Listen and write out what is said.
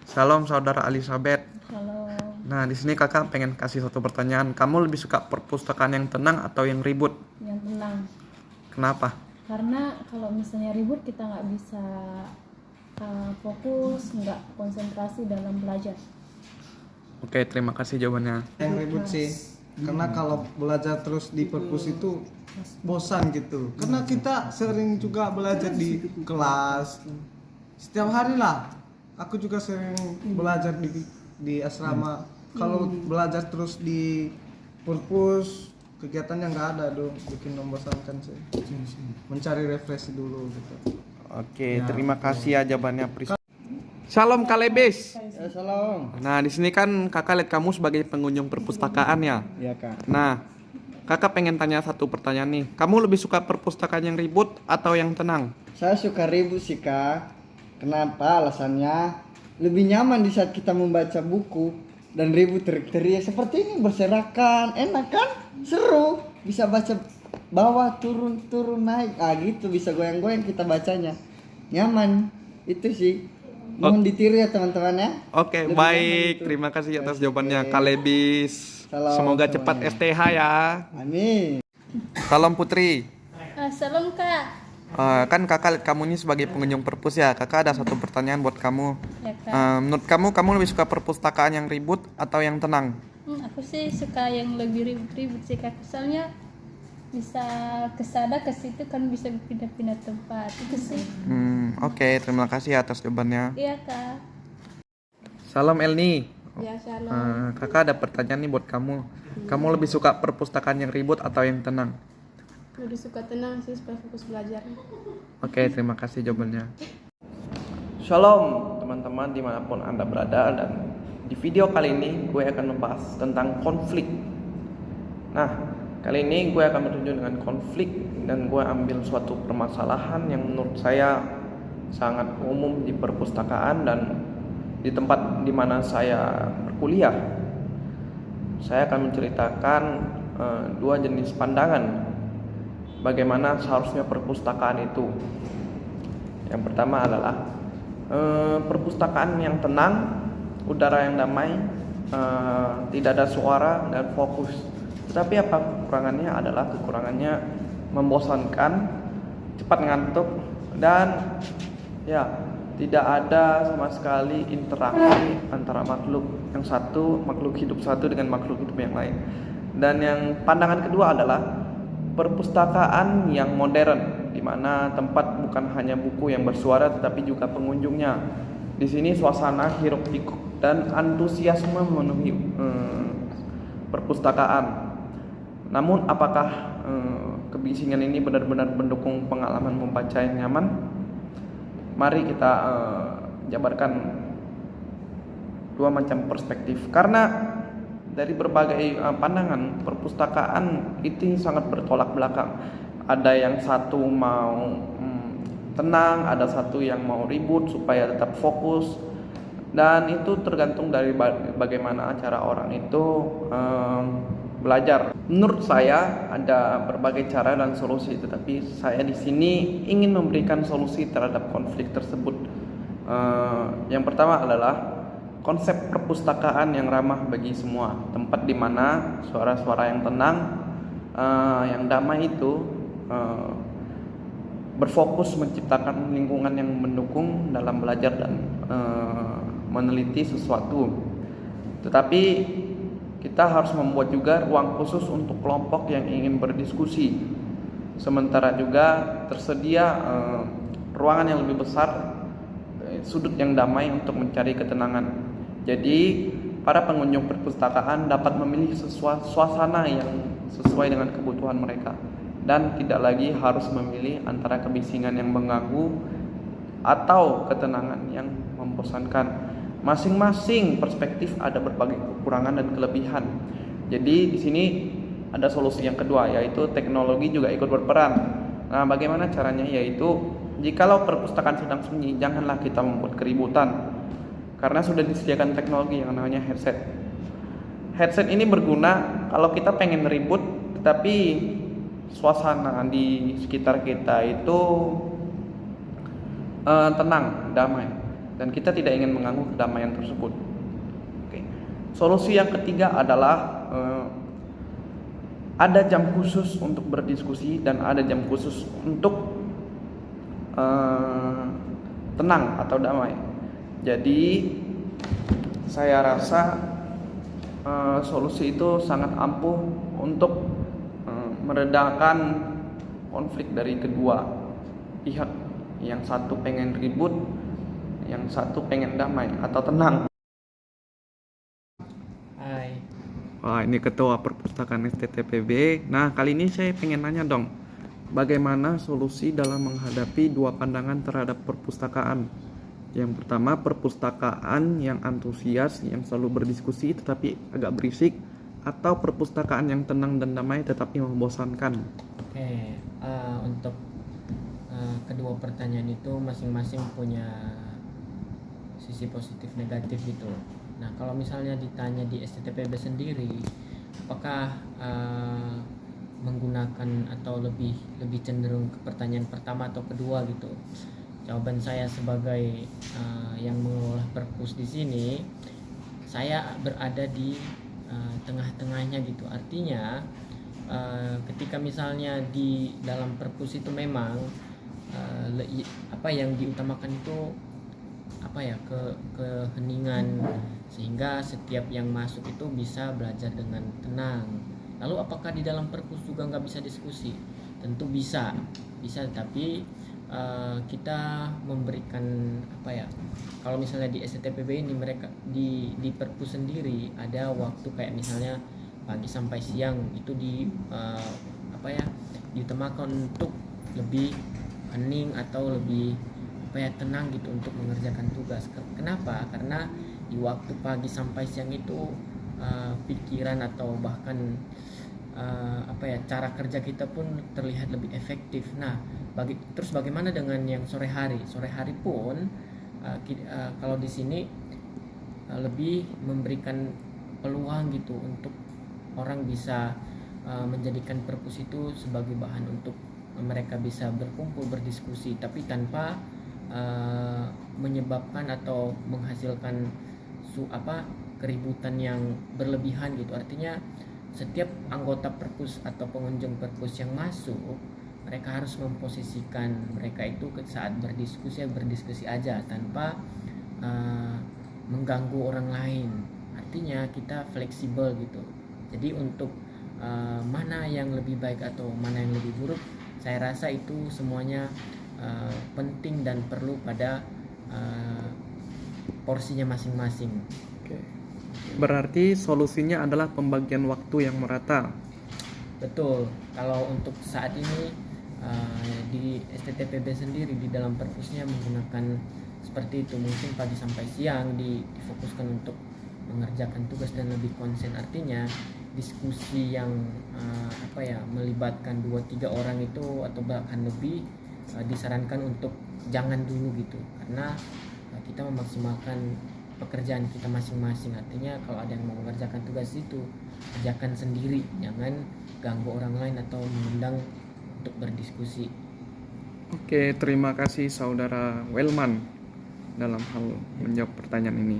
Salam saudara Elizabeth. Halo. Nah, di sini kakak pengen kasih satu pertanyaan. Kamu lebih suka perpustakaan yang tenang atau yang ribut? Yang tenang. Kenapa? Karena kalau misalnya ribut kita nggak bisa fokus, nggak konsentrasi dalam belajar. Oke, terima kasih jawabannya. Yang ribut sih, karena kalau belajar terus di perpus itu bosan gitu, karena kita sering juga belajar di kelas setiap hari lah. Aku juga sering belajar di asrama. Kalau belajar terus di perpus, kegiatannya nggak ada dong, bikin membosankan sih. Mencari refleksi dulu gitu. Oke, terima kasih ya jawabannya. Salam Kalebes. Salam. Nah, di sini kan kakak lihat kamu sebagai pengunjung perpustakaan ya. Iya kak. Nah, kakak pengen tanya satu pertanyaan nih. Kamu lebih suka perpustakaan yang ribut atau yang tenang? Saya suka ribut sih kak. Kenapa? Alasannya lebih nyaman di saat kita membaca buku dan ribut teriak-teriak seperti ini berserakan, enak kan? Seru. Bisa baca bawah turun naik. Gitu bisa goyang-goyang kita bacanya. Nyaman. Itu sih. Mohon ditiru ya teman-teman ya. Oke, Lebih baik. nyaman itu. Terima kasih atas Oke. jawabannya Kalebis. Salam Semoga semuanya. cepat STH ya. Amin. Salam Putri. Salam kak. Kan kakak lihat kamu ini sebagai pengunjung perpus ya. Kakak ada satu pertanyaan buat kamu. Ya kak. Menurut kamu lebih suka perpustakaan yang ribut atau yang tenang? Aku sih suka yang lebih ribut sih kak. Soalnya bisa kesana ke situ kan bisa pindah-pindah tempat. Itu sih. Oke, terima kasih atas jawabannya. Iya kak. Salam Elni. Ya salam. Kakak ada pertanyaan nih buat kamu. Kamu lebih suka perpustakaan yang ribut atau yang tenang? Lebih suka tenang sih supaya fokus belajar. Oke, terima kasih jawabannya. Shalom teman-teman dimanapun Anda berada, dan di video kali ini gue akan membahas tentang konflik. Nah, kali ini gue akan bertunjuk dengan konflik, dan gue ambil suatu permasalahan yang menurut saya sangat umum di perpustakaan dan di tempat di mana saya berkuliah. Saya akan menceritakan dua jenis pandangan bagaimana seharusnya perpustakaan itu. Yang pertama adalah perpustakaan yang tenang, udara yang damai, tidak ada suara dan fokus. Tetapi apa kekurangannya adalah membosankan, cepat ngantuk, dan ya tidak ada sama sekali interaksi antara makhluk hidup satu dengan makhluk hidup yang lain. Dan yang pandangan kedua adalah perpustakaan yang modern, di mana tempat bukan hanya buku yang bersuara tetapi juga pengunjungnya. Di sini suasana hiruk pikuk dan antusiasme memenuhi perpustakaan. Namun apakah kebisingan ini benar-benar mendukung pengalaman membaca yang nyaman? Mari kita jabarkan dua macam perspektif. Karena dari berbagai pandangan, perpustakaan itu sangat bertolak belakang. Ada yang satu mau tenang, ada satu yang mau ribut supaya tetap fokus. Dan itu tergantung dari bagaimana cara orang itu belajar. Menurut saya ada berbagai cara dan solusi, tetapi saya di sini ingin memberikan solusi terhadap konflik tersebut. Yang pertama adalah konsep perpustakaan yang ramah bagi semua, tempat di mana suara-suara yang tenang, yang damai itu berfokus menciptakan lingkungan yang mendukung dalam belajar dan meneliti sesuatu. Tetapi kita harus membuat juga ruang khusus untuk kelompok yang ingin berdiskusi. Sementara juga tersedia ruangan yang lebih besar, sudut yang damai untuk mencari ketenangan. Jadi para pengunjung perpustakaan dapat memilih suasana yang sesuai dengan kebutuhan mereka, dan tidak lagi harus memilih antara kebisingan yang mengganggu atau ketenangan yang membosankan. Masing-masing perspektif ada berbagai kekurangan dan kelebihan. Jadi di sini ada solusi yang kedua, yaitu teknologi juga ikut berperan. Nah, bagaimana caranya? Yaitu jikalau perpustakaan sedang sunyi, janganlah kita membuat keributan, karena sudah disediakan teknologi yang namanya headset. Headset ini berguna kalau kita pengen ribut, tetapi suasana di sekitar kita itu tenang, damai. dan kita tidak ingin mengganggu kedamaian tersebut. Oke. Solusi yang ketiga adalah ada jam khusus untuk berdiskusi dan ada jam khusus untuk tenang atau damai. Jadi saya rasa solusi itu sangat ampuh untuk meredakan konflik dari kedua pihak. Yang satu pengen ribut, yang satu pengen damai atau tenang. Hai. Wah, ini ketua perpustakaan STTPB. Nah, kali ini saya pengen nanya dong, bagaimana solusi dalam menghadapi dua pandangan terhadap perpustakaan? Yang pertama, perpustakaan yang antusias, yang selalu berdiskusi tetapi agak berisik, atau perpustakaan yang tenang dan damai tetapi membosankan. Oke, untuk kedua pertanyaan itu masing-masing punya sisi positif negatif gitu. Nah, kalau misalnya ditanya di STTPB sendiri, apakah menggunakan atau lebih cenderung ke pertanyaan pertama atau kedua gitu? Jawaban saya sebagai yang mengelola perpus di sini, saya berada di tengah-tengahnya gitu. Artinya ketika misalnya di dalam perpus itu memang apa yang diutamakan itu keheningan, sehingga setiap yang masuk itu bisa belajar dengan tenang. Lalu apakah di dalam perpus juga nggak bisa diskusi? Tentu bisa, tapi kita memberikan kalau misalnya di STTPB ini mereka di perpus sendiri ada waktu kayak misalnya pagi sampai siang itu diutamakan untuk lebih hening atau lebih tenang gitu untuk mengerjakan tugas. Kenapa? Karena di waktu pagi sampai siang itu pikiran atau bahkan cara kerja kita pun terlihat lebih efektif. Nah, terus bagaimana dengan yang sore hari? Sore hari pun kalau di sini lebih memberikan peluang gitu untuk orang bisa menjadikan perpus itu sebagai bahan untuk mereka bisa berkumpul berdiskusi, tapi tanpa menyebabkan atau menghasilkan keributan yang berlebihan gitu. Artinya setiap anggota perpus atau pengunjung perpus yang masuk, mereka harus memposisikan mereka itu saat berdiskusi aja tanpa mengganggu orang lain. Artinya kita fleksibel gitu. Jadi untuk mana yang lebih baik atau mana yang lebih buruk, saya rasa itu semuanya penting dan perlu pada porsinya masing-masing. Oke. Berarti solusinya adalah pembagian waktu yang merata. Betul. Kalau untuk saat ini di STTPB sendiri di dalam perpusnya menggunakan seperti itu, mungkin pagi sampai siang difokuskan untuk mengerjakan tugas dan lebih konsen. Artinya diskusi yang melibatkan 2-3 orang itu atau bahkan lebih disarankan untuk jangan dulu gitu, karena kita memaksimalkan pekerjaan kita masing-masing. Artinya kalau ada yang mau mengerjakan tugas itu kerjakan sendiri, jangan ganggu orang lain atau mengundang untuk berdiskusi. Oke, terima kasih saudara Welman dalam hal menjawab pertanyaan ini.